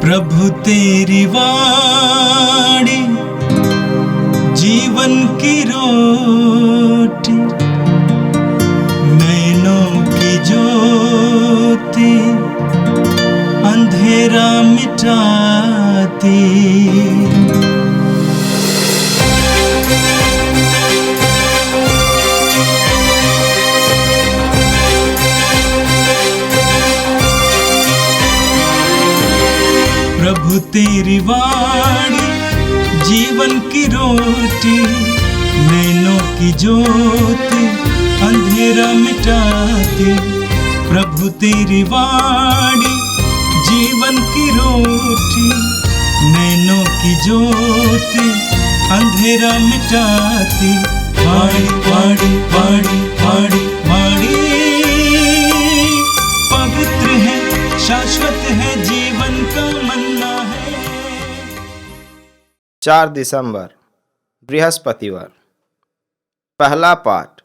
प्रभु तेरी वाणी जीवन की रोटी, नैनों की ज्योति अंधेरा मिटाती। प्रभु तेरी वाणी जीवन की रोटी, नैनों की ज्योति अंधेरा मिटाती। प्रभु तेरी वाणी जीवन की रोटी, नैनों की ज्योति अंधेरा मिटाती। वाणी वाणी वाणी वाणी वाणी पवित्र है, शाश्वत है, जीवन का मन्ना है। 4 दिसंबर बृहस्पतिवार। पहला पाठ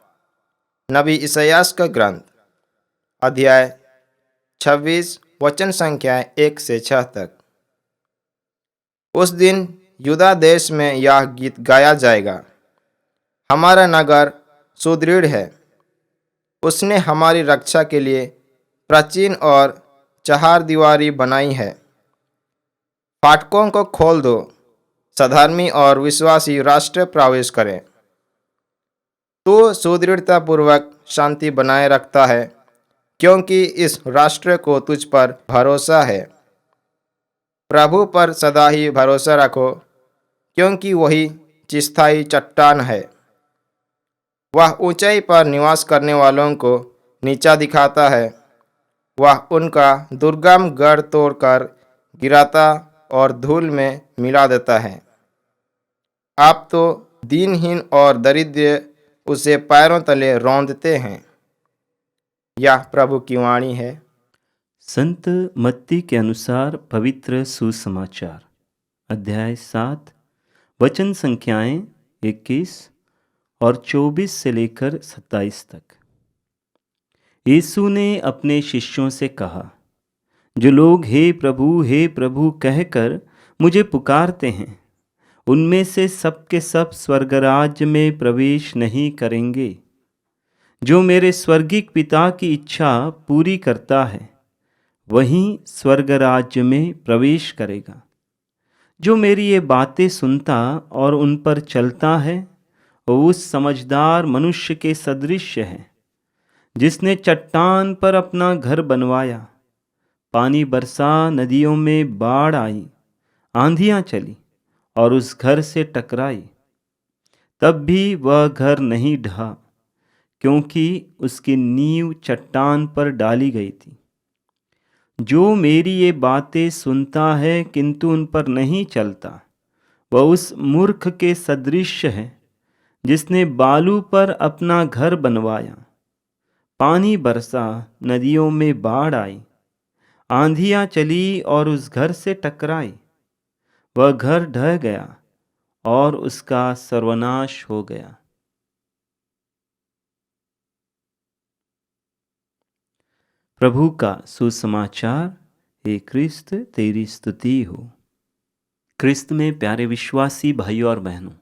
नबी इसायास का ग्रंथ, अध्याय 26 वचन संख्या 1 से 6 तक। उस दिन यूदा देश में यह गीत गाया जाएगा, हमारा नगर सुदृढ़ है, उसने हमारी रक्षा के लिए प्राचीन और चहारदीवारी बनाई है। फाटकों को खोल दो, सधर्मी और विश्वासी राष्ट्र प्रवेश करें। तू सुदृढ़ता पूर्वक शांति बनाए रखता है, क्योंकि इस राष्ट्र को तुझ पर भरोसा है। प्रभु पर सदा ही भरोसा रखो, क्योंकि वही चिरस्थायी चट्टान है। वह ऊंचाई पर निवास करने वालों को नीचा दिखाता है, वह उनका दुर्गम गढ़ तोड़कर गिराता और धूल में मिला देता है। आप तो दीनहीन और दरिद्र उसे पैरों तले रौंदते हैं। यह प्रभु की वाणी है। संत मत्ती के अनुसार पवित्र सुसमाचार, अध्याय 7 वचन संख्याएं 21 और 24 से लेकर 27 तक। यीशु ने अपने शिष्यों से कहा, जो लोग हे प्रभु कहकर मुझे पुकारते हैं, उनमें से सब के सब स्वर्गराज्य में प्रवेश नहीं करेंगे। जो मेरे स्वर्गिक पिता की इच्छा पूरी करता है, वही स्वर्गराज्य में प्रवेश करेगा। जो मेरी ये बातें सुनता और उन पर चलता है, वो उस समझदार मनुष्य के सदृश है, जिसने चट्टान पर अपना घर बनवाया। पानी बरसा, नदियों में बाढ़ आई, आंधियां चली और उस घर से टकराई, तब भी वह घर नहीं ढहा, क्योंकि उसकी नींव चट्टान पर डाली गई थी। जो मेरी ये बातें सुनता है किंतु उन पर नहीं चलता, वह उस मूर्ख के सदृश है, जिसने बालू पर अपना घर बनवाया। पानी बरसा, नदियों में बाढ़ आई, आंधियां चली और उस घर से टकराई। वह घर ढह गया और उसका सर्वनाश हो गया। प्रभु का सुसमाचार। हे क्रिस्त, तेरी स्तुति हो। क्रिस्त में प्यारे विश्वासी भाइयों और बहनों,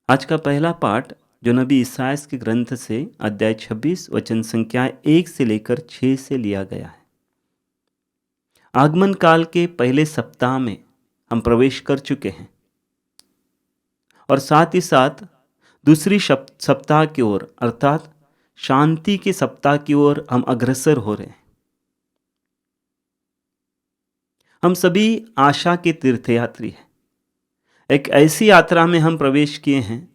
आज का पहला पाठ जो नबी इसायास के ग्रंथ से अध्याय 26 वचन संख्या 1 से लेकर 6 से लिया गया है। आगमन काल के पहले सप्ताह में हम प्रवेश कर चुके हैं और साथ ही साथ दूसरी सप्ताह की ओर अर्थात शांति के सप्ताह की ओर हम अग्रसर हो रहे हैं। हम सभी आशा के तीर्थयात्री हैं। एक ऐसी यात्रा में हम प्रवेश किए हैं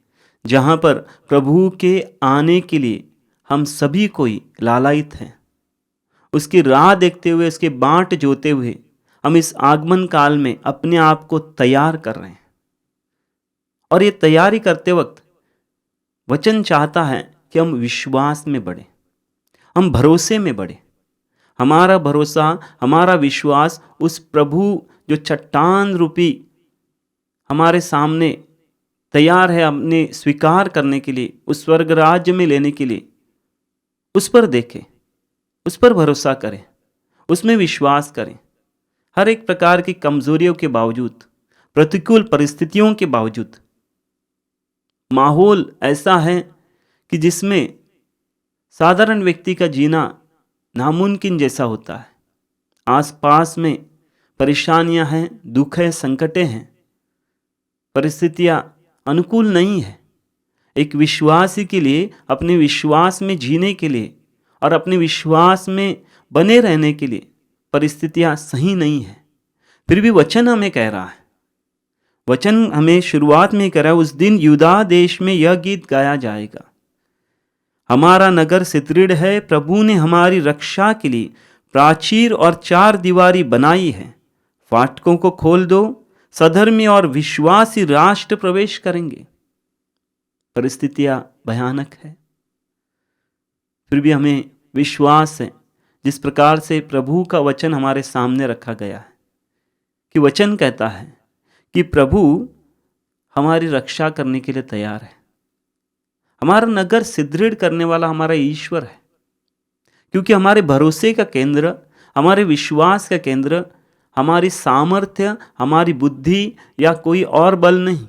जहां पर प्रभु के आने के लिए हम सभी कोई लालायित हैं। उसकी राह देखते हुए, उसके बाट जोते हुए हम इस आगमन काल में अपने आप को तैयार कर रहे हैं। और ये तैयारी करते वक्त वचन चाहता है कि हम विश्वास में बढ़ें, हम भरोसे में बढ़ें। हमारा भरोसा, हमारा विश्वास उस प्रभु जो चट्टान रूपी हमारे सामने तैयार है अपने स्वीकार करने के लिए, उस स्वर्ग राज्य में लेने के लिए, उस पर देखें, उस पर भरोसा करें, उसमें विश्वास करें हर एक प्रकार की कमजोरियों के बावजूद, प्रतिकूल परिस्थितियों के बावजूद, माहौल ऐसा है कि जिसमें साधारण व्यक्ति का जीना नामुमकिन जैसा होता है। आसपास में परेशानियां हैं, दुख है, संकटें हैं, परिस्थितियां अनुकूल नहीं है। एक विश्वासी के लिए अपने विश्वास में जीने के लिए और अपने विश्वास में बने रहने के लिए परिस्थितियां सही नहीं है। फिर भी वचन हमें कह रहा है, वचन हमें शुरुआत में कह रहा है, उस दिन यूदा देश में यह गीत गाया जाएगा, हमारा नगर सुदृढ़ है, प्रभु ने हमारी रक्षा के लिए प्राचीर और 4 दीवारी बनाई है। फाटकों को खोल दो, सधर्मी और विश्वासी राष्ट्र प्रवेश करेंगे। परिस्थितियां भयानक है, फिर भी हमें विश्वास है, जिस प्रकार से प्रभु का वचन हमारे सामने रखा गया है, कि वचन कहता है कि प्रभु हमारी रक्षा करने के लिए तैयार है। हमारा नगर सुदृढ़ करने वाला हमारा ईश्वर है, क्योंकि हमारे भरोसे का केंद्र, हमारे विश्वास का केंद्र हमारी सामर्थ्य, हमारी बुद्धि या कोई और बल नहीं,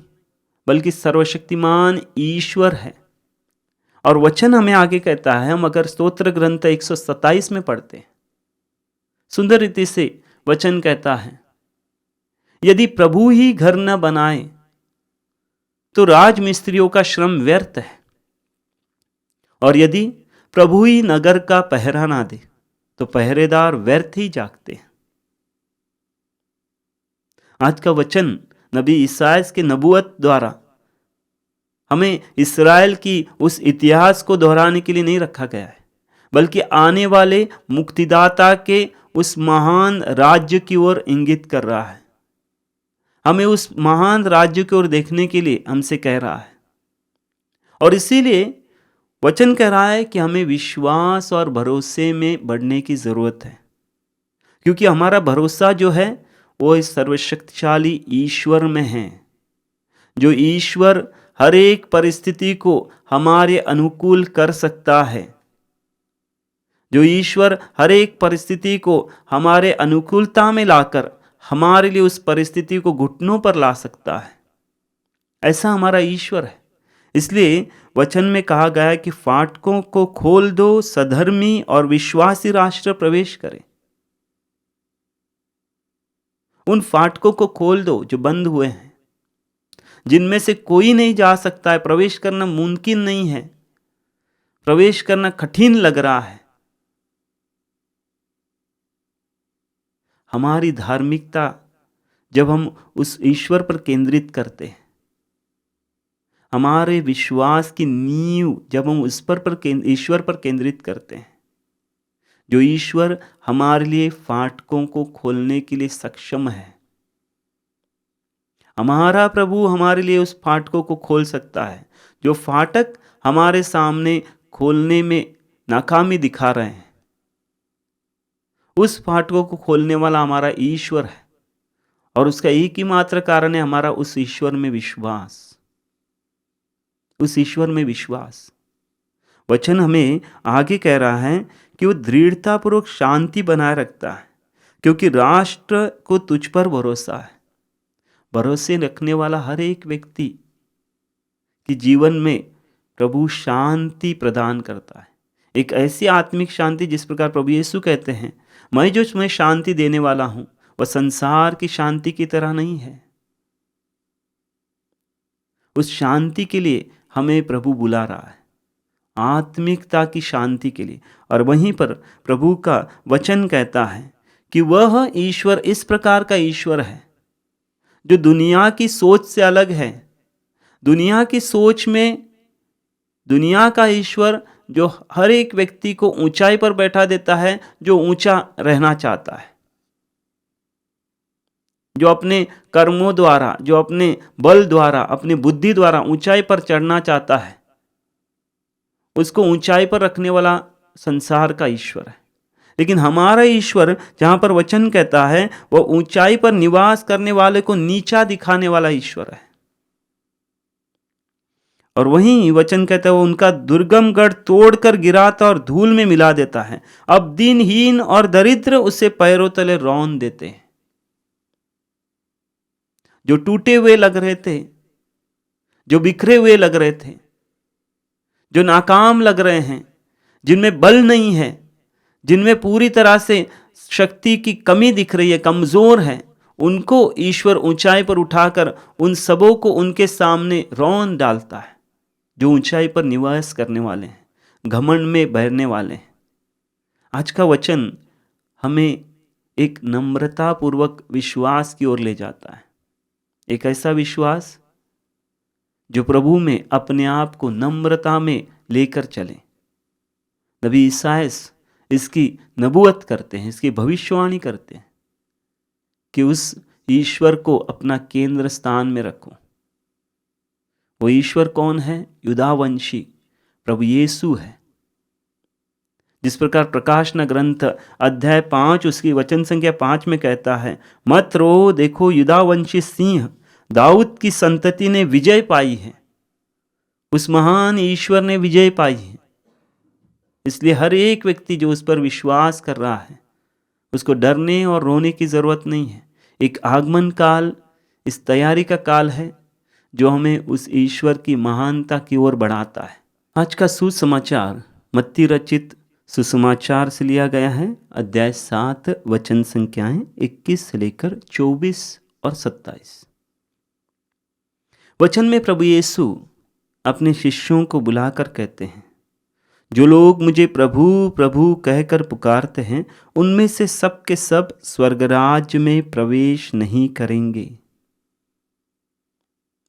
बल्कि सर्वशक्तिमान ईश्वर है। और वचन हमें आगे कहता है, हम अगर स्तोत्र ग्रंथ 127 में पढ़ते हैं, सुंदर रीति से वचन कहता है, यदि प्रभु ही घर न बनाए तो राजमिस्त्रियों का श्रम व्यर्थ है, और यदि प्रभु ही नगर का पहरा ना दे तो पहरेदार व्यर्थ ही जागते हैं। आज का वचन नबी ईसायास के नबूवत द्वारा हमें इस्राएल की उस इतिहास को दोहराने के लिए नहीं रखा गया है, बल्कि आने वाले मुक्तिदाता के उस महान राज्य की ओर इंगित कर रहा है। हमें उस महान राज्य की ओर देखने के लिए हमसे कह रहा है, और इसीलिए वचन कह रहा है कि हमें विश्वास और भरोसे में बढ़ने की जरूरत है, क्योंकि हमारा भरोसा जो है वो इस सर्वशक्तिशाली ईश्वर में है, जो ईश्वर हर एक परिस्थिति को हमारे अनुकूल कर सकता है, जो ईश्वर हर एक परिस्थिति को हमारे अनुकूलता में लाकर हमारे लिए उस परिस्थिति को घुटनों पर ला सकता है। ऐसा हमारा ईश्वर है। इसलिए वचन में कहा गया है कि फाटकों को खोल दो, सधर्मी और विश्वासी राष्ट्र प्रवेश करें। उन फाटकों को खोल दो जो बंद हुए हैं, जिनमें से कोई नहीं जा सकता है, प्रवेश करना मुमकिन नहीं है, प्रवेश करना कठिन लग रहा है। हमारी धार्मिकता जब हम उस ईश्वर पर केंद्रित करते हैं, हमारे विश्वास की नींव जब हम उस पर ईश्वर पर केंद्रित करते हैं, जो ईश्वर हमारे लिए फाटकों को खोलने के लिए सक्षम है, हमारा प्रभु हमारे लिए उस फाटकों को खोल सकता है। जो फाटक हमारे सामने खोलने में नाकामी दिखा रहे हैं, उस फाटकों को खोलने वाला हमारा ईश्वर है, और उसका एक ही मात्र कारण है हमारा उस ईश्वर में विश्वास, उस ईश्वर में विश्वास। वचन हमें आगे कह रहा है कि वो दृढ़तापूर्वक शांति बनाए रखता है, क्योंकि राष्ट्र को तुझ पर भरोसा है। भरोसे रखने वाला हर एक व्यक्ति के जीवन में प्रभु शांति प्रदान करता है, एक ऐसी आत्मिक शांति जिस प्रकार प्रभु यीशु कहते हैं, मैं जो तुम्हें शांति देने वाला हूं वह संसार की शांति की तरह नहीं है। उस शांति के लिए हमें प्रभु बुला रहा है, आत्मिकता की शांति के लिए। और वहीं पर प्रभु का वचन कहता है कि वह ईश्वर इस प्रकार का ईश्वर है जो दुनिया की सोच से अलग है। दुनिया की सोच में दुनिया का ईश्वर जो हर एक व्यक्ति को ऊंचाई पर बैठा देता है, जो ऊंचा रहना चाहता है, जो अपने कर्मों द्वारा, जो अपने बल द्वारा, अपनी बुद्धि द्वारा ऊंचाई पर चढ़ना चाहता है, उसको ऊंचाई पर रखने वाला संसार का ईश्वर है। लेकिन हमारा ईश्वर, जहां पर वचन कहता है, वह ऊंचाई पर निवास करने वाले को नीचा दिखाने वाला ईश्वर है। और वहीं वचन कहता है वो उनका दुर्गम गढ़ तोड़कर गिराता और धूल में मिला देता है। अब दीनहीन और दरिद्र उसे पैरों तले रौंद देते हैं। जो टूटे हुए लग रहे थे, जो बिखरे हुए लग रहे थे, जो नाकाम लग रहे हैं, जिनमें बल नहीं है, जिनमें पूरी तरह से शक्ति की कमी दिख रही है, कमजोर है, उनको ईश्वर ऊंचाई पर उठाकर उन सबों को उनके सामने रौंद डालता है, जो ऊंचाई पर निवास करने वाले हैं, घमंड में बहरने वाले हैं। आज का वचन हमें एक नम्रता पूर्वक विश्वास की ओर ले जाता है, एक ऐसा विश्वास जो प्रभु में अपने आप को नम्रता में लेकर चले। नबी ईसायास इसकी नबूवत करते हैं, इसकी भविष्यवाणी करते हैं कि उस ईश्वर को अपना केंद्र स्थान में रखो। वो ईश्वर कौन है? युदावंशी प्रभु यीशु है। जिस प्रकार प्रकाशना ग्रंथ अध्याय 5 उसकी वचन संख्या 5 में कहता है, मत रो, देखो युदावंशी सिंह दाऊद की संतति ने विजय पाई है। उस महान ईश्वर ने विजय पाई है। इसलिए हर एक व्यक्ति जो उस पर विश्वास कर रहा है, उसको डरने और रोने की जरूरत नहीं है। एक आगमन काल, इस तैयारी का काल है जो हमें उस ईश्वर की महानता की ओर बढ़ाता है। आज का सुसमाचार मत्ती रचित सुसमाचार से लिया गया है, अध्याय 7 वचन संख्याएं 21 से लेकर 24 और 27। वचन में प्रभु यीशु अपने शिष्यों को बुलाकर कहते हैं, जो लोग मुझे प्रभु प्रभु कहकर पुकारते हैं, उनमें से सब के सब स्वर्गराज्य में प्रवेश नहीं करेंगे,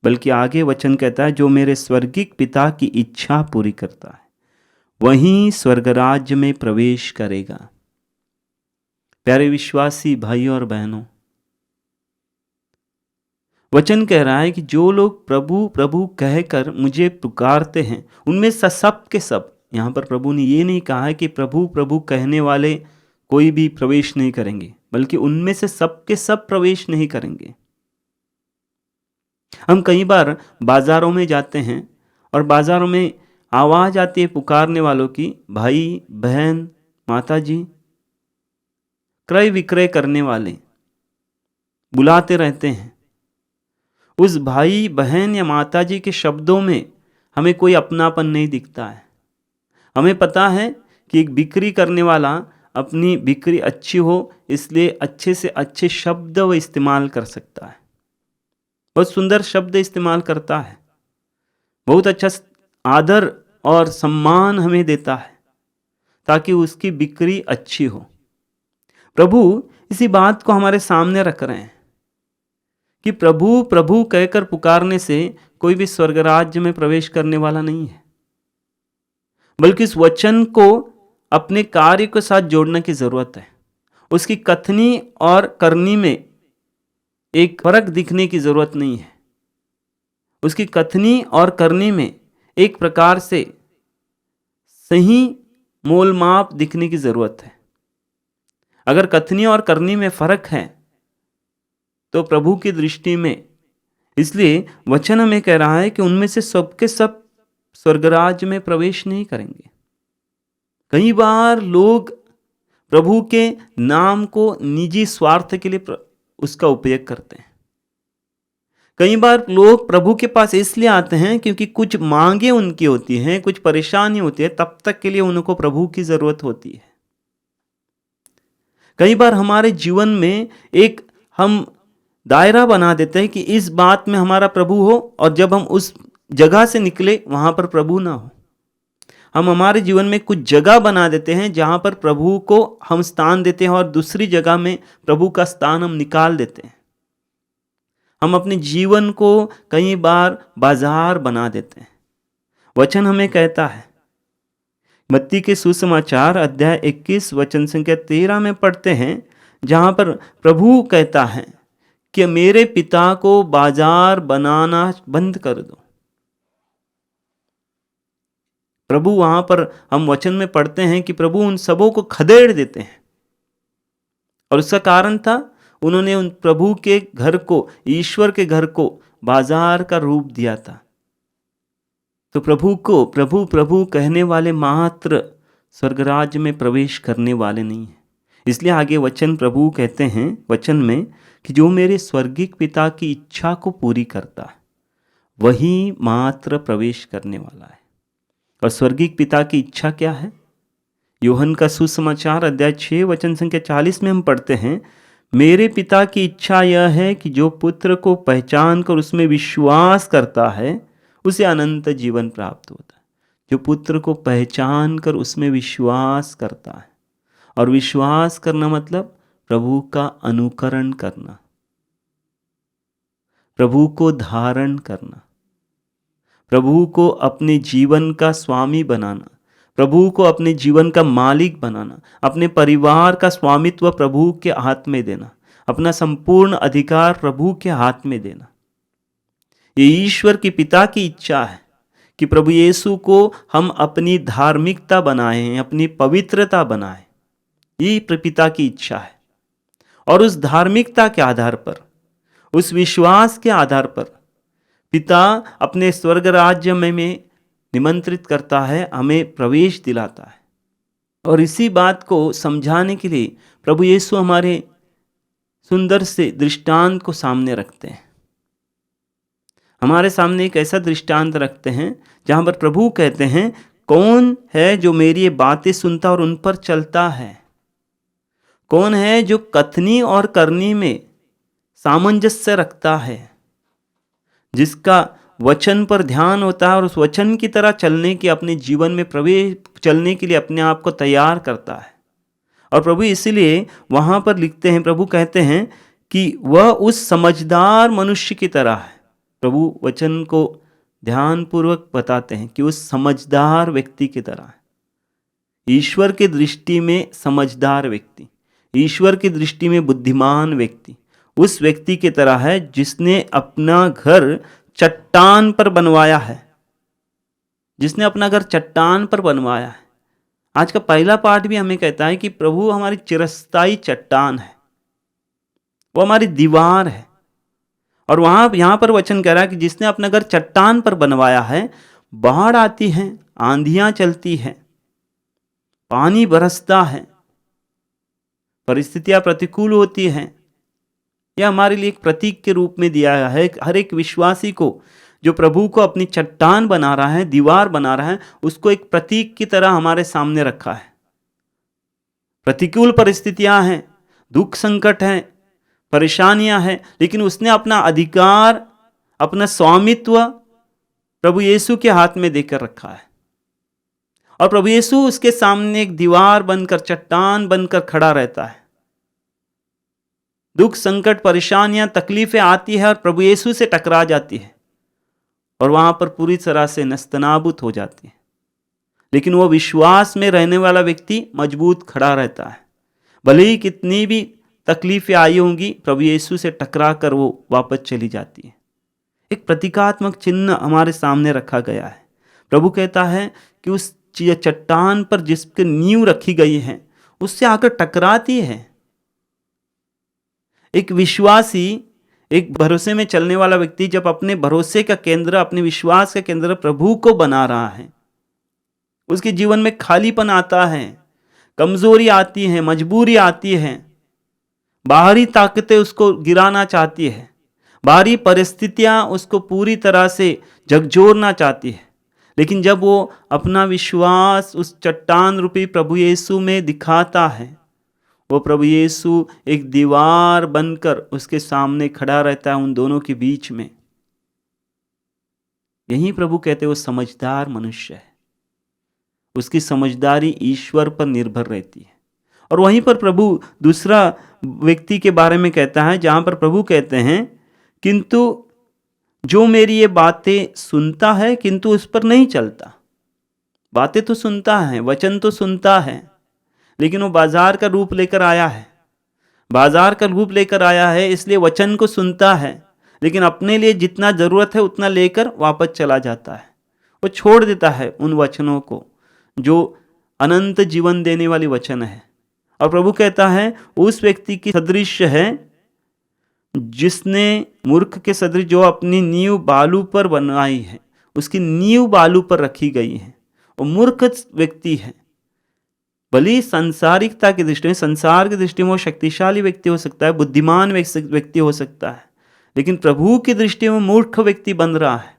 बल्कि आगे वचन कहता है, जो मेरे स्वर्गिक पिता की इच्छा पूरी करता है वहीं स्वर्गराज्य में प्रवेश करेगा। प्यारे विश्वासी भाई और बहनों, वचन कह रहा है कि जो लोग प्रभु प्रभु कहकर मुझे पुकारते हैं, उनमें से सब के सब, यहां पर प्रभु ने ये नहीं कहा है कि प्रभु प्रभु कहने वाले कोई भी प्रवेश नहीं करेंगे, बल्कि उनमें से सब के सब प्रवेश नहीं करेंगे। हम कई बार बाजारों में जाते हैं और बाजारों में आवाज आती है पुकारने वालों की, भाई बहन माता जी, क्रय विक्रय करने वाले बुलाते रहते हैं। उस भाई बहन या माता जी के शब्दों में हमें कोई अपनापन नहीं दिखता है। हमें पता है कि एक बिक्री करने वाला अपनी बिक्री अच्छी हो इसलिए अच्छे से अच्छे शब्द वो इस्तेमाल कर सकता है, बहुत सुंदर शब्द इस्तेमाल करता है, बहुत अच्छा आदर और सम्मान हमें देता है ताकि उसकी बिक्री अच्छी हो। प्रभु इसी बात को हमारे सामने रख रहे हैं कि प्रभु प्रभु कहकर पुकारने से कोई भी स्वर्गराज्य में प्रवेश करने वाला नहीं है, बल्कि इस वचन को अपने कार्य के साथ जोड़ने की जरूरत है। उसकी कथनी और करनी में एक फर्क दिखने की जरूरत नहीं है। उसकी कथनी और करनी में एक प्रकार से सही मोल माप दिखने की जरूरत है। अगर कथनी और करनी में फर्क है तो प्रभु की दृष्टि में, इसलिए वचन हमें कह रहा है कि उनमें से सबके सब स्वर्गराज में प्रवेश नहीं करेंगे। कई बार लोग प्रभु के नाम को निजी स्वार्थ के लिए उसका उपयोग करते हैं। कई बार लोग प्रभु के पास इसलिए आते हैं क्योंकि कुछ मांगे उनकी होती हैं, कुछ परेशानी होती है, तब तक के लिए उनको प्रभु की जरूरत होती है। कई बार हमारे जीवन में एक हम दायरा बना देते हैं कि इस बात में हमारा प्रभु हो, और जब हम उस जगह से निकले वहां पर प्रभु ना हो। हम हमारे जीवन में कुछ जगह बना देते हैं जहां पर प्रभु को हम स्थान देते हैं और दूसरी जगह में प्रभु का स्थान हम निकाल देते हैं। हम अपने जीवन को कई बार बाजार बना देते हैं। वचन हमें कहता है, मत्ती के सुसमाचार अध्याय 21 वचन संख्या 13 में पढ़ते हैं, जहां पर प्रभु कहता है कि मेरे पिता को बाजार बनाना बंद कर दो। प्रभु वहां पर हम वचन में पढ़ते हैं कि प्रभु उन सबों को खदेड़ देते हैं, और उसका कारण था उन्होंने उन प्रभु के घर को, ईश्वर के घर को बाजार का रूप दिया था। तो प्रभु को प्रभु प्रभु कहने वाले मात्र स्वर्गराज में प्रवेश करने वाले नहीं हैं। इसलिए आगे वचन प्रभु कहते हैं वचन में कि जो मेरे स्वर्गिक पिता की इच्छा को पूरी करता है वही मात्र प्रवेश करने वाला है। और स्वर्गिक पिता की इच्छा क्या है? यूहन्ना का सुसमाचार अध्याय 6 वचन संख्या 40 में हम पढ़ते हैं, मेरे पिता की इच्छा यह है कि जो पुत्र को पहचान कर उसमें विश्वास करता है उसे अनंत जीवन प्राप्त होता है। जो पुत्र को पहचान कर उसमें विश्वास करता है, और विश्वास करना मतलब प्रभु का अनुकरण करना, प्रभु को धारण करना, प्रभु को अपने जीवन का स्वामी बनाना, प्रभु को अपने जीवन का मालिक बनाना, अपने परिवार का स्वामित्व प्रभु के हाथ में देना, अपना संपूर्ण अधिकार प्रभु के हाथ में देना। ये ईश्वर की पिता की इच्छा है कि प्रभु यीशु को हम अपनी धार्मिकता बनाएं, अपनी पवित्रता बनाएं। ये पिता की इच्छा है। और उस धार्मिकता के आधार पर, उस विश्वास के आधार पर पिता अपने स्वर्ग राज्य में निमंत्रित करता है, हमें प्रवेश दिलाता है। और इसी बात को समझाने के लिए प्रभु यीशु हमारे सुंदर से दृष्टांत को सामने रखते हैं। हमारे सामने एक ऐसा दृष्टांत रखते हैं जहाँ पर प्रभु कहते हैं, कौन है जो मेरी ये बातें सुनता और उन पर चलता है? कौन है जो कथनी और करनी में सामंजस्य रखता है, जिसका वचन पर ध्यान होता है और उस वचन की तरह चलने के, अपने जीवन में प्रवेश चलने के लिए अपने आप को तैयार करता है। और प्रभु इसीलिए वहाँ पर लिखते हैं, प्रभु कहते हैं कि वह उस समझदार मनुष्य की तरह है। प्रभु वचन को ध्यानपूर्वक बताते हैं कि उस समझदार व्यक्ति की तरह है। ईश्वर की दृष्टि में समझदार व्यक्ति, ईश्वर की दृष्टि में बुद्धिमान व्यक्ति उस व्यक्ति की तरह है जिसने अपना घर चट्टान पर बनवाया है, जिसने अपना घर चट्टान पर बनवाया है। आज का पहला पाठ भी हमें कहता है कि प्रभु हमारी चिरस्थायी चट्टान है, वो हमारी दीवार है। और यहाँ पर वचन कह रहा है कि जिसने अपना घर चट्टान पर बनवाया है, बाढ़ आती है, आंधियां चलती हैं, पानी बरसता है, परिस्थितियां प्रतिकूल होती हैं, यह हमारे लिए एक प्रतीक के रूप में दिया गया है। हर एक विश्वासी को जो प्रभु को अपनी चट्टान बना रहा है, दीवार बना रहा है, उसको एक प्रतीक की तरह हमारे सामने रखा है। प्रतिकूल परिस्थितियां हैं, दुख संकट हैं, परेशानियां हैं, लेकिन उसने अपना अधिकार, अपना स्वामित्व प्रभु यीशु के हाथ में देकर रखा है। और प्रभु यीशु उसके सामने एक दीवार बनकर, चट्टान बनकर खड़ा रहता है। दुख संकट परेशानियां तकलीफें आती है और प्रभु यीशु से टकरा जाती है और वहां पर पूरी तरह से नस्तनाबूत हो जाती है। लेकिन वो विश्वास में रहने वाला व्यक्ति मजबूत खड़ा रहता है। भले ही कितनी भी तकलीफें आई होंगी, प्रभु यीशु से टकरा कर वो वापस चली जाती है। एक प्रतीकात्मक चिन्ह हमारे सामने रखा गया है। प्रभु कहता है कि उस चट्टान पर जिसकी नींव रखी गई है उससे आकर टकराती है। एक विश्वासी, एक भरोसे में चलने वाला व्यक्ति जब अपने भरोसे का केंद्र, अपने विश्वास का केंद्र प्रभु को बना रहा है, उसके जीवन में खालीपन आता है, कमजोरी आती है, मजबूरी आती है, बाहरी ताकतें उसको गिराना चाहती है, बाहरी परिस्थितियां उसको पूरी तरह से झकझोरना चाहती है। लेकिन जब वो अपना विश्वास उस चट्टान रूपी प्रभु यीशु में दिखाता है, वो प्रभु यीशु एक दीवार बनकर उसके सामने खड़ा रहता है, उन दोनों के बीच में। यही प्रभु कहते हैं वो समझदार मनुष्य है। उसकी समझदारी ईश्वर पर निर्भर रहती है। और वहीं पर प्रभु दूसरा व्यक्ति के बारे में कहता है, जहां पर प्रभु कहते हैं, किंतु जो मेरी ये बातें सुनता है किंतु उस पर नहीं चलता। बातें तो सुनता है, वचन तो सुनता है, लेकिन वो बाजार का रूप लेकर आया है। बाजार का रूप लेकर आया है, इसलिए वचन को सुनता है, लेकिन अपने लिए जितना जरूरत है उतना लेकर वापस चला जाता है। वो छोड़ देता है उन वचनों को जो अनंत जीवन देने वाली वचन है। और प्रभु कहता है उस व्यक्ति की सदृश है जिसने मूर्ख के सदृश, जो अपनी नींव बालू पर बनाई है, उसकी नींव बालू पर रखी गई है। वो मूर्ख व्यक्ति है, भले ही सांसारिकता की दृष्टि में, संसार की दृष्टि में वो शक्तिशाली व्यक्ति हो सकता है, बुद्धिमान व्यक्ति हो सकता है, लेकिन प्रभु की दृष्टि में मूर्ख व्यक्ति बन रहा है,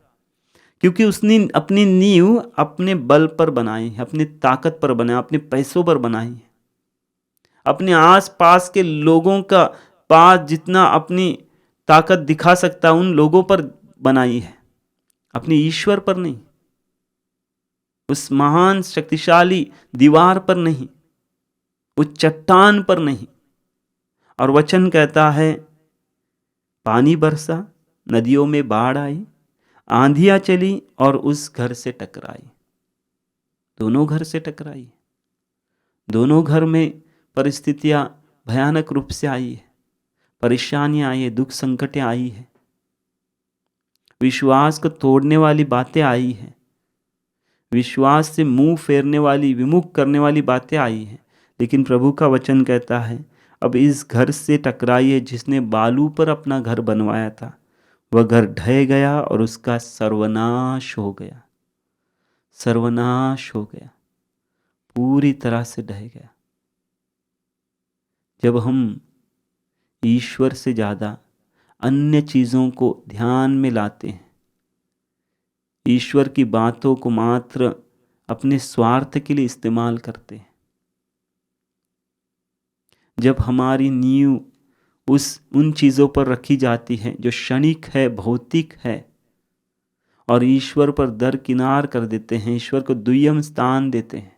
क्योंकि उसने अपनी नींव अपने बल पर बनाई है, अपनी ताकत पर बनाई, अपने पैसों पर बनाई है, अपने आसपास के लोगों का पास जितना अपनी ताकत दिखा सकता उन लोगों पर बनाई है, अपने ईश्वर पर नहीं, उस महान शक्तिशाली दीवार पर नहीं, उस चट्टान पर नहीं। और वचन कहता है पानी बरसा, नदियों में बाढ़ आई, आंधियां चली और उस घर से टकराई। दोनों घर से टकराई, दोनों घर में परिस्थितियां भयानक रूप से आई है, परेशानियां आई है, दुख संकटें आई है, विश्वास को तोड़ने वाली बातें आई है, विश्वास से मुंह फेरने वाली, विमुख करने वाली बातें आई हैं। लेकिन प्रभु का वचन कहता है अब इस घर से टकराइए जिसने बालू पर अपना घर बनवाया था, वह घर ढह गया और उसका सर्वनाश हो गया, सर्वनाश हो गया, पूरी तरह से ढह गया। जब हम ईश्वर से ज़्यादा अन्य चीज़ों को ध्यान में लाते हैं, ईश्वर की बातों को मात्र अपने स्वार्थ के लिए इस्तेमाल करते हैं, जब हमारी नींव उन चीज़ों पर रखी जाती है जो क्षणिक है, भौतिक है, और ईश्वर पर दरकिनार कर देते हैं, ईश्वर को द्वितीय स्थान देते हैं,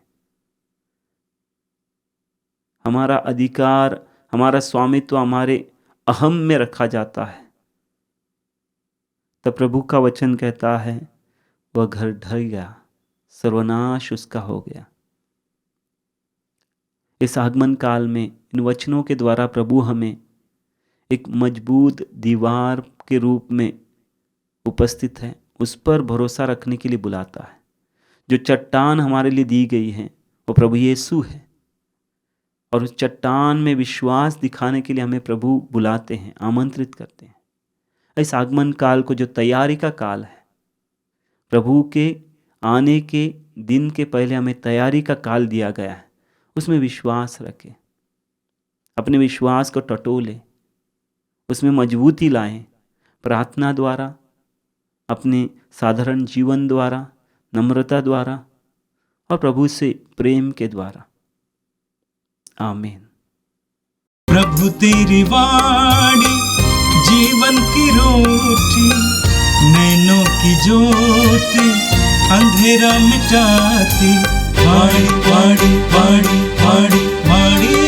हमारा अधिकार, हमारा स्वामित्व हमारे अहम में रखा जाता है, तब प्रभु का वचन कहता है वह घर ढह गया, सर्वनाश उसका हो गया। इस आगमन काल में इन वचनों के द्वारा प्रभु हमें एक मजबूत दीवार के रूप में उपस्थित है, उस पर भरोसा रखने के लिए बुलाता है। जो चट्टान हमारे लिए दी गई है वो प्रभु यीशु है, और उस चट्टान में विश्वास दिखाने के लिए हमें प्रभु बुलाते हैं, आमंत्रित करते हैं। इस आगमन काल को जो तैयारी का काल है, प्रभु के आने के दिन के पहले हमें तैयारी का काल दिया गया है, उसमें विश्वास रखें, अपने विश्वास को टटोलें, उसमें मजबूती लाएं, प्रार्थना द्वारा, अपने साधारण जीवन द्वारा, नम्रता द्वारा और प्रभु से प्रेम के द्वारा। आमीन। प्रभु तेरी वाणी जीवन की रोटी, नैनों की ज्योति अंधेरा मिटाती, वाणी वाणी वाणी वाणी वाणी